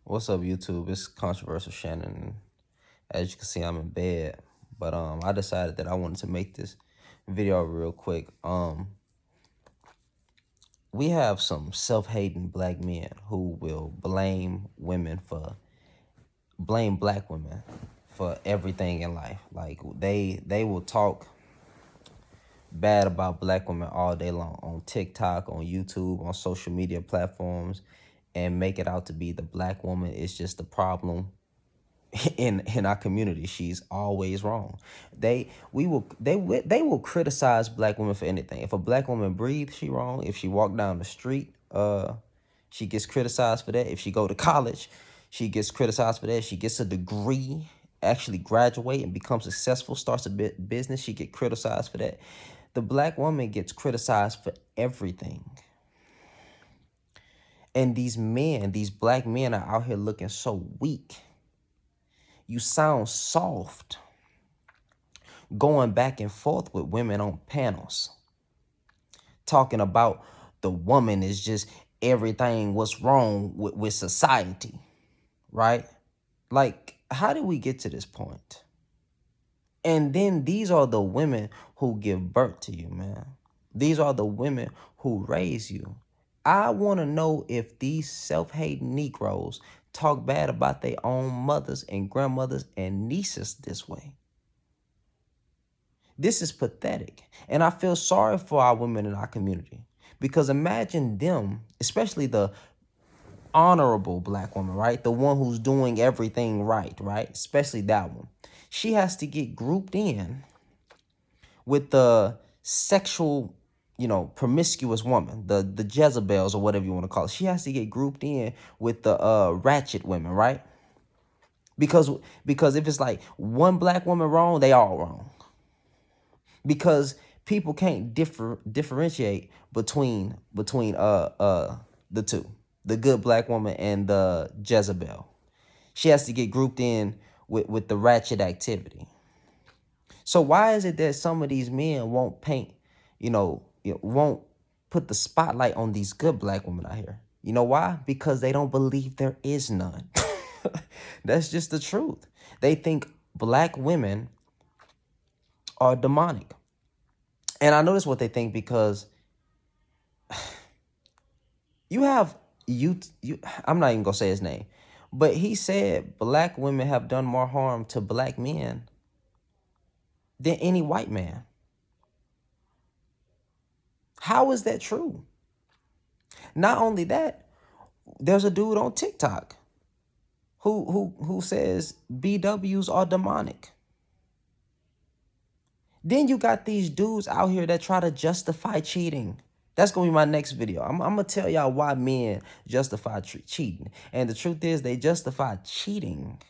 What's up, YouTube? It's Controversial Shannon. As you can see, I'm in bed. But I decided that I wanted to make this video real quick. We have some self-hating black men who will blame black women for everything in life. Like they will talk bad about black women all day long on TikTok, on YouTube, on social media platforms, and make it out to be the black woman is just the problem in our community. She's always wrong. They will criticize black women for anything. If a black woman breathes, she wrong. If she walk down the street, she gets criticized for that. If she go to college, she gets criticized for that. She gets a degree, actually graduate and become successful, starts a business, she get criticized for that. The black woman gets criticized for everything. And these black men are out here looking so weak. You sound soft going back and forth with women on panels, talking about the woman is just everything what's wrong with society, right? Like, how did we get to this point? And then these are the women who give birth to you, man. These are the women who raise you. I want to know if these self-hating Negroes talk bad about their own mothers and grandmothers and nieces this way. This is pathetic. And I feel sorry for our women in our community. Because imagine them, especially the honorable black woman, right? The one who's doing everything right? Especially that one. She has to get grouped in with the sexual, promiscuous woman, the Jezebels or whatever you want to call it. She has to get grouped in with the ratchet women, right? Because if it's like one black woman wrong, they all wrong. Because people can't differentiate between the two, the good black woman and the Jezebel. She has to get grouped in with the ratchet activity. So why is it that some of these men won't paint, won't put the spotlight on these good black women out here? You know why? Because they don't believe there is none. That's just the truth. They think black women are demonic. And I notice what they think because I'm not even gonna say his name, but he said black women have done more harm to black men than any white man. How is that true? Not only that, there's a dude on TikTok who says BWs are demonic. Then you got these dudes out here that try to justify cheating. That's going to be my next video. I'm going to tell y'all why men justify cheating. And the truth is they justify cheating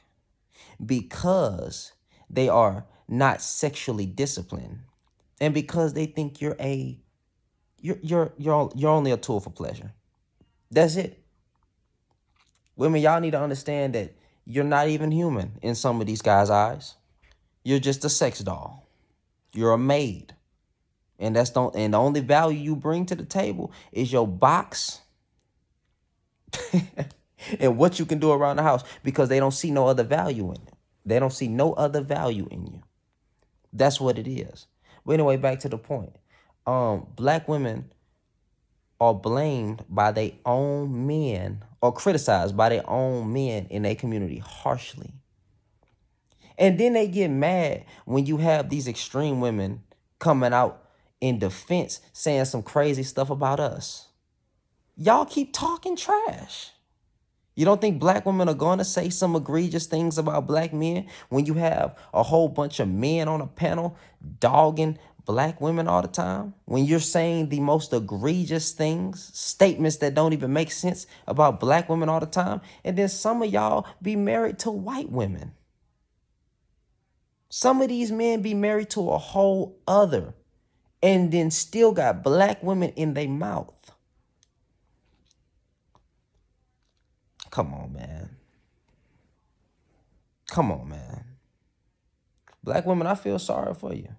because they are not sexually disciplined. And because they think you're only a tool for pleasure. That's it. Women, y'all need to understand that you're not even human in some of these guys' eyes. You're just a sex doll. You're a maid. And the only value you bring to the table is your box and what you can do around the house, because they don't see no other value in it. They don't see no other value in you. That's what it is. But anyway, back to the point. Black women are blamed by their own men or criticized by their own men in their community harshly. And then they get mad when you have these extreme women coming out in defense saying some crazy stuff about us. Y'all keep talking trash. You don't think black women are going to say some egregious things about black men when you have a whole bunch of men on a panel dogging black women all the time? When you're saying the most egregious things, statements that don't even make sense about black women all the time, and then some of y'all be married to white women. Some of these men be married to a whole other and then still got black women in their mouth. Come on, man. Come on, man. Black women, I feel sorry for you.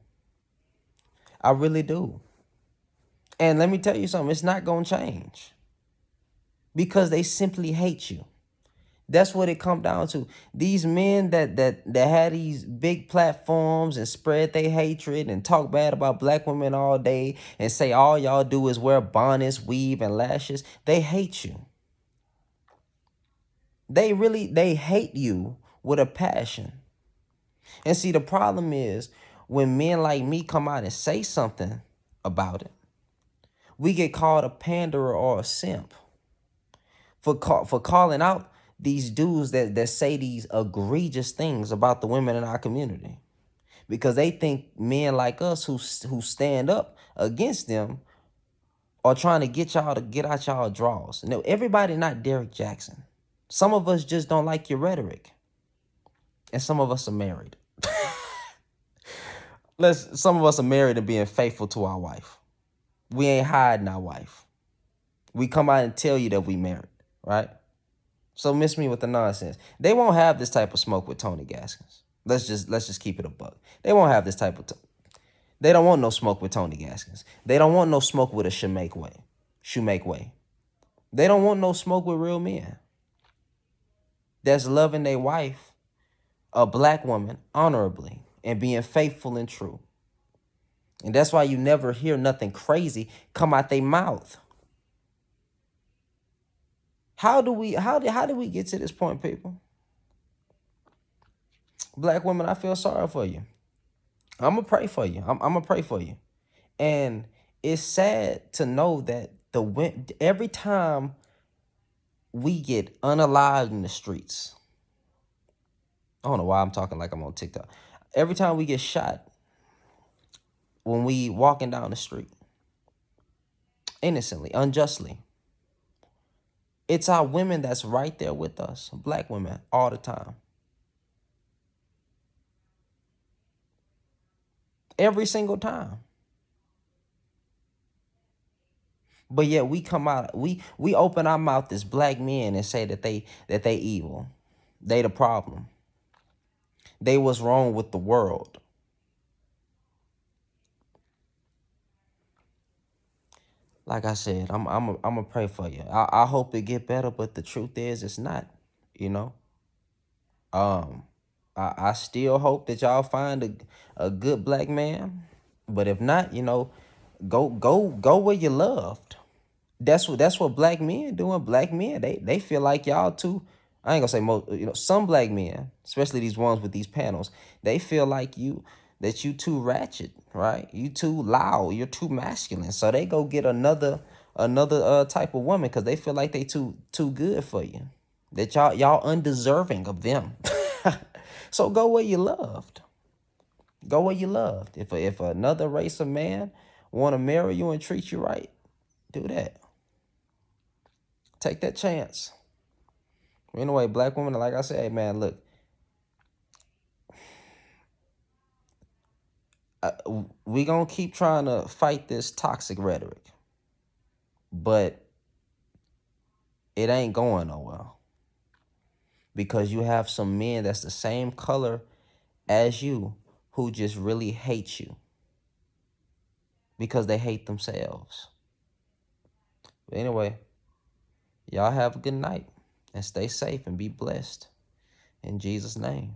I really do. And let me tell you something, it's not going to change. Because they simply hate you. That's what it come down to. These men that had these big platforms and spread their hatred and talk bad about black women all day and say all y'all do is wear bonnets, weave, and lashes. They hate you. They hate you with a passion. And see, the problem is when men like me come out and say something about it, we get called a panderer or a simp for calling out these dudes that say these egregious things about the women in our community, because they think men like us who stand up against them are trying to get y'all to get out y'all draws. No, everybody not Derek Jackson. Some of us just don't like your rhetoric, and some of us are married. Some of us are married and being faithful to our wife. We ain't hiding our wife. We come out and tell you that we married, right? So miss me with the nonsense. They won't have this type of smoke with Tony Gaskins. Let's just keep it a buck. They won't have this type of. They don't want no smoke with Tony Gaskins. They don't want no smoke with a Shoemake Way. They don't want no smoke with real men that's loving their wife, a black woman, honorably and being faithful and true. And that's why you never hear nothing crazy come out their mouth. How did we get to this point, people? Black women, I feel sorry for you. I'm gonna pray for you. I'm gonna pray for you. And it's sad to know that every time we get unalived in the streets, I don't know why I'm talking like I'm on TikTok. Every time we get shot when we walking down the street, innocently, unjustly, it's our women that's right there with us, black women, all the time. Every single time. But yet we come out, we open our mouth as black men and say that they evil. They the problem. They what's wrong with the world. Like I said, I'm gonna pray for you. I hope it get better, but the truth is it's not, you know. Um I still hope that y'all find a good black man. But if not, go where you loved. That's what black men doing. Black men, they feel like y'all too. I ain't gonna say most, some black men, especially these ones with these panels, they feel like you too ratchet, right? You too loud, you're too masculine. So they go get another type of woman because they feel like they too good for you. That y'all undeserving of them. So go where you loved. Go where you loved. If another race of man want to marry you and treat you right, do that. Take that chance. Anyway, black women, like I said, hey man, look, we gonna keep trying to fight this toxic rhetoric, but it ain't going nowhere because you have some men that's the same color as you who just really hate you because they hate themselves. But anyway, y'all have a good night and stay safe and be blessed in Jesus' name.